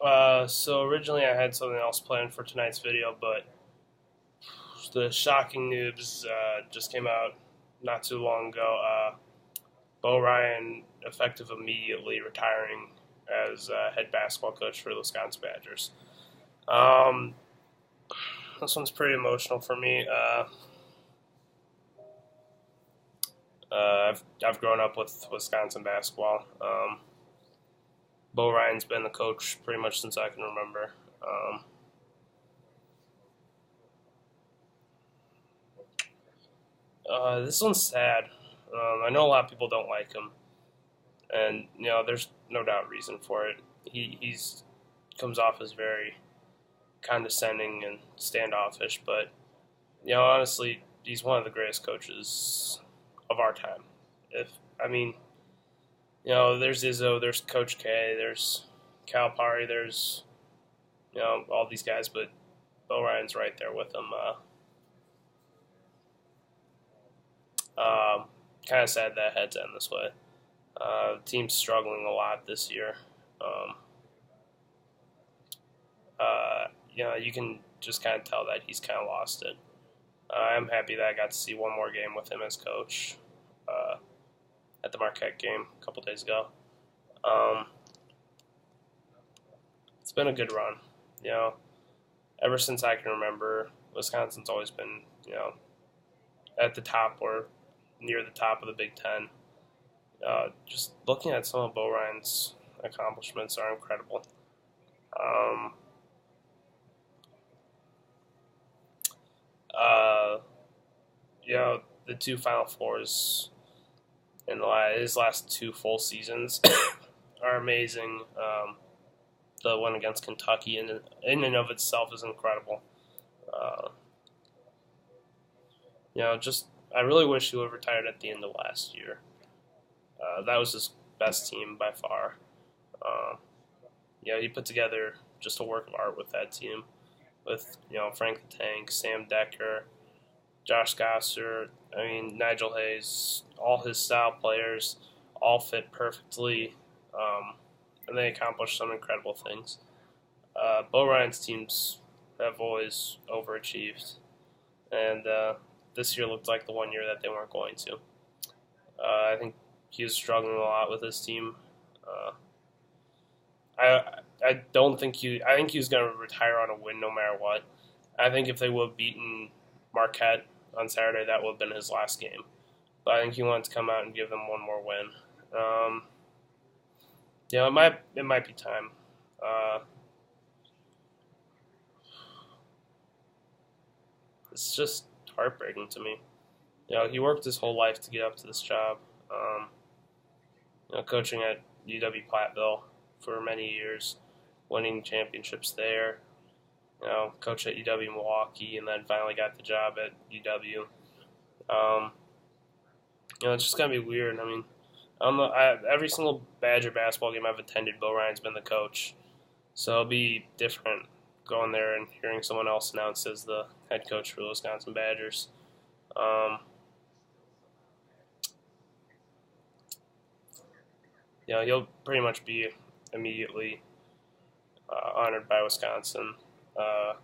So originally I had something else planned for tonight's video, but the shocking news just came out not too long ago. Bo Ryan, effective immediately, retiring as head basketball coach for the Wisconsin Badgers. Um, this one's pretty emotional for me. I've grown up with Wisconsin basketball. Bo Ryan's been the coach pretty much since I can remember. This one's sad. I know a lot of people don't like him, and there's no doubt reason for it. He's comes off as very condescending and standoffish, but honestly, he's one of the greatest coaches of our time. If I mean, there's Izzo, there's Coach K, there's Calipari, there's all these guys, but Bo Ryan's right there with him. Kind of sad that had to end this way. The team's struggling a lot this year. Um, you can just kind of tell that he's kind of lost it. I'm happy that I got to see one more game with him as coach uh, at the Marquette game a couple days ago. Um, it's been a good run. You know, ever since I can remember, Wisconsin's always been at the top or near the top of the Big Ten. Just looking at some of Bo Ryan's accomplishments are incredible. Um, uh, the two Final Fours in his last two full seasons are amazing. The one against Kentucky in and of itself is incredible. Uh, just I really wish he would have retired at the end of last year. That was his best team by far. Uh, he put together just a work of art with that team, with Frank the Tank, Sam Decker, Josh Gosser. I mean Nigel Hayes. All his style players all fit perfectly, and they accomplished some incredible things. Bo Ryan's teams have always overachieved, and this year looked like the one year that they weren't going to. I think he was struggling a lot with his team. Uh, I don't think he. I think he was going to retire on a win no matter what. I think if they would have beaten Marquette on Saturday, that would have been his last game. But I think he wanted to come out and give them one more win. Um, it might be time. Uh, it's just heartbreaking to me. He worked his whole life to get up to this job. Um, coaching at UW Platteville for many years, winning championships there. Coach at UW Milwaukee, and then finally got the job at UW. Um, it's just gonna be weird. I mean, every single Badger basketball game I've attended, Bo Ryan's been the coach, so it'll be different going there and hearing someone else announced as the head coach for the Wisconsin Badgers. Um, he'll pretty much be immediately honored by Wisconsin. Uh,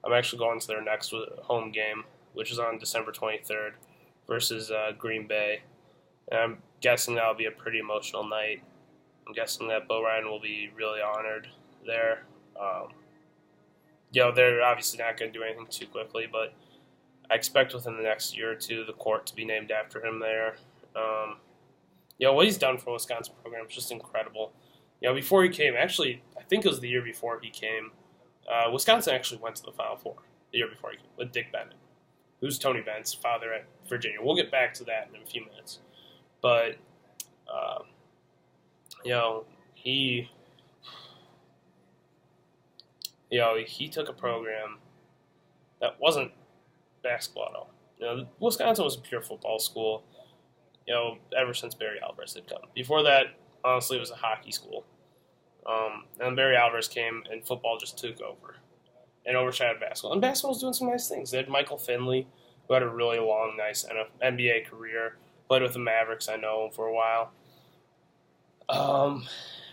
I'm actually going to their next home game, which is on December 23rd versus Green Bay. And I'm guessing that'll be a pretty emotional night. I'm guessing that Bo Ryan will be really honored there. Um, they're obviously not going to do anything too quickly, but I expect within the next year or two the court to be named after him there. What he's done for the Wisconsin program is just incredible. Before he came, actually, I think it was the year before he came, Wisconsin actually went to the Final Four the year before he came with Dick Bennett, who's Tony Bennett's father at Virginia. We'll get back to that in a few minutes. But, uh, he, he took a program that wasn't basketball at all. Wisconsin was a pure football school, ever since Barry Alvarez had come. Before that, honestly, it was a hockey school. And Barry Alvarez came, and football just took over and overshadowed basketball. And basketball was doing some nice things. They had Michael Finley, who had a really long, nice NBA career, played with the Mavericks, I know, for a while. Um,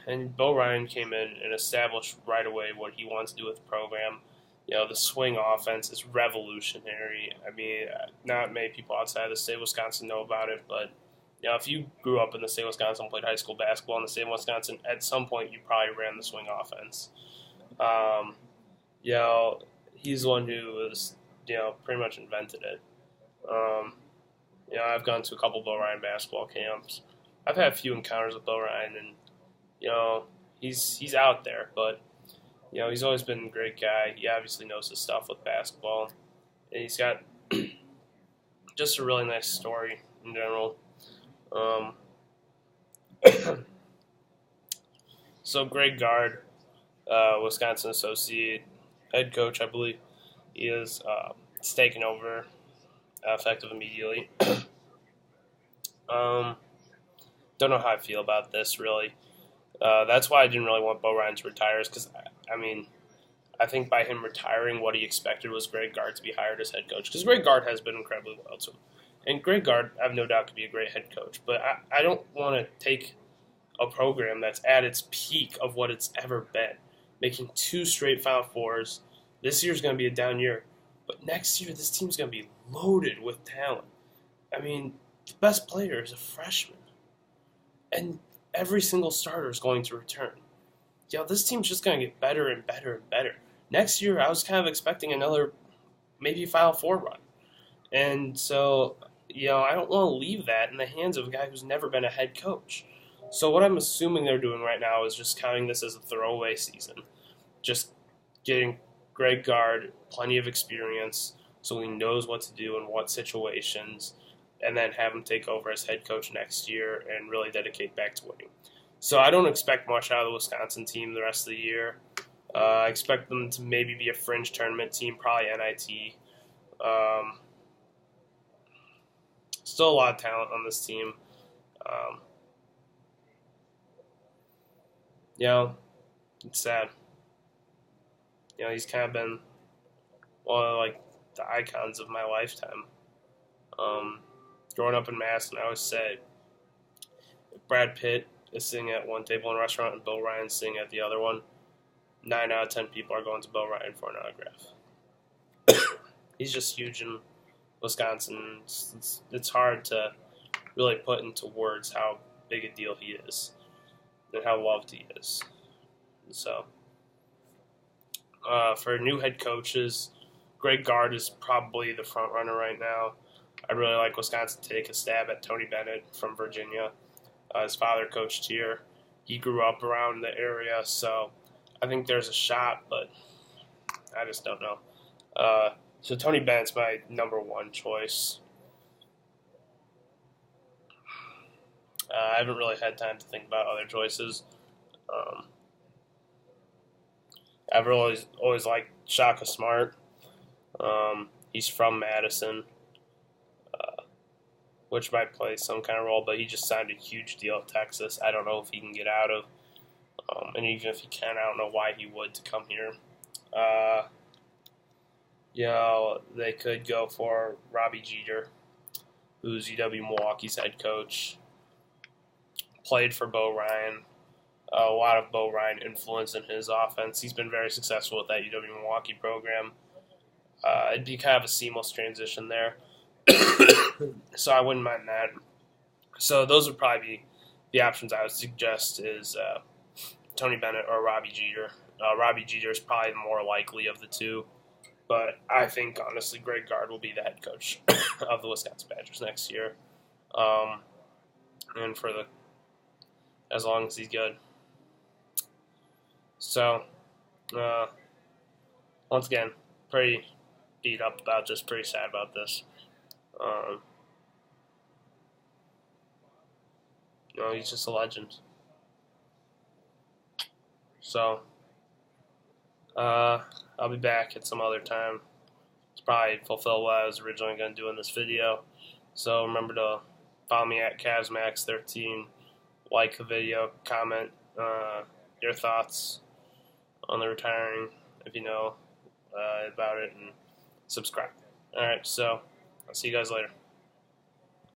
And Bo Ryan came in and established right away what he wants to do with the program. The swing offense is revolutionary. I mean, not many people outside of the state of Wisconsin know about it, but if you grew up in the state of Wisconsin, played high school basketball in the state of Wisconsin, at some point you probably ran the swing offense. Um, he's the one who was, pretty much invented it. I've gone to a couple Bo Ryan basketball camps. I've had a few encounters with Bo Ryan, and he's out there, but he's always been a great guy. He obviously knows his stuff with basketball, and he's got just a really nice story in general. So Greg Gard, Wisconsin Associate head coach, I believe he is. It's taken over effective immediately. Don't know how I feel about this, really. That's why I didn't really want Bo Ryan to retire, because, I think by him retiring, what he expected was Greg Gard to be hired as head coach, because Greg Gard has been incredibly loyal to him. And Greg Gard, I have no doubt, could be a great head coach, but I don't want to take a program that's at its peak of what it's ever been, making 2 straight Final Fours. This year's going to be a down year, but next year this team's going to be loaded with talent. I mean, the best player is a freshman, and every single starter is going to return. This team's just going to get better and better and better. Next year, I was kind of expecting another maybe Final Four run. And so, I don't want to leave that in the hands of a guy who's never been a head coach. So what I'm assuming they're doing right now is just counting this as a throwaway season. Just getting Greg Gard plenty of experience so he knows what to do in what situations, and then have him take over as head coach next year and really dedicate back to winning. So I don't expect much out of the Wisconsin team the rest of the year. I expect them to maybe be a fringe tournament team, probably NIT. Still a lot of talent on this team. It's sad. He's kind of been one of the icons of my lifetime. Growing up in Madison, I always say, if Brad Pitt is sitting at one table in a restaurant and Bo Ryan's sitting at the other one, 9 out of 10 people are going to Bo Ryan for an autograph. He's just huge in Wisconsin. It's hard to really put into words how big a deal he is and how loved he is. So, for new head coaches, Greg Gard is probably the front runner right now. I'd really like Wisconsin to take a stab at Tony Bennett from Virginia. His father coached here. He grew up around the area, so I think there's a shot, but I just don't know. So Tony Bennett's my number 1 choice. I haven't really had time to think about other choices. I've always liked Shaka Smart. He's from Madison, which might play some kind of role, but he just signed a huge deal at Texas. I don't know if he can get out of, and even if he can, I don't know why he would to come here. They could go for Robbie Jeter, who's UW-Milwaukee's head coach. Played for Bo Ryan. A lot of Bo Ryan influence in his offense. He's been very successful with that UW-Milwaukee program. It'd be kind of a seamless transition there. So I wouldn't mind that. So those would probably be the options I would suggest is Tony Bennett or Robbie Jeter. Robbie Jeter is probably the more likely of the two. But I think, honestly, Greg Gard will be the head coach of the Wisconsin Badgers next year. And as long as he's good. So, once again, pretty beat up about this, pretty sad about this. He's just a legend. So, I'll be back at some other time to probably fulfill what I was originally going to do in this video. So remember to follow me at CavsMax13, like the video, comment your thoughts on the retiring if you know about it, and subscribe. Alright, so I'll see you guys later.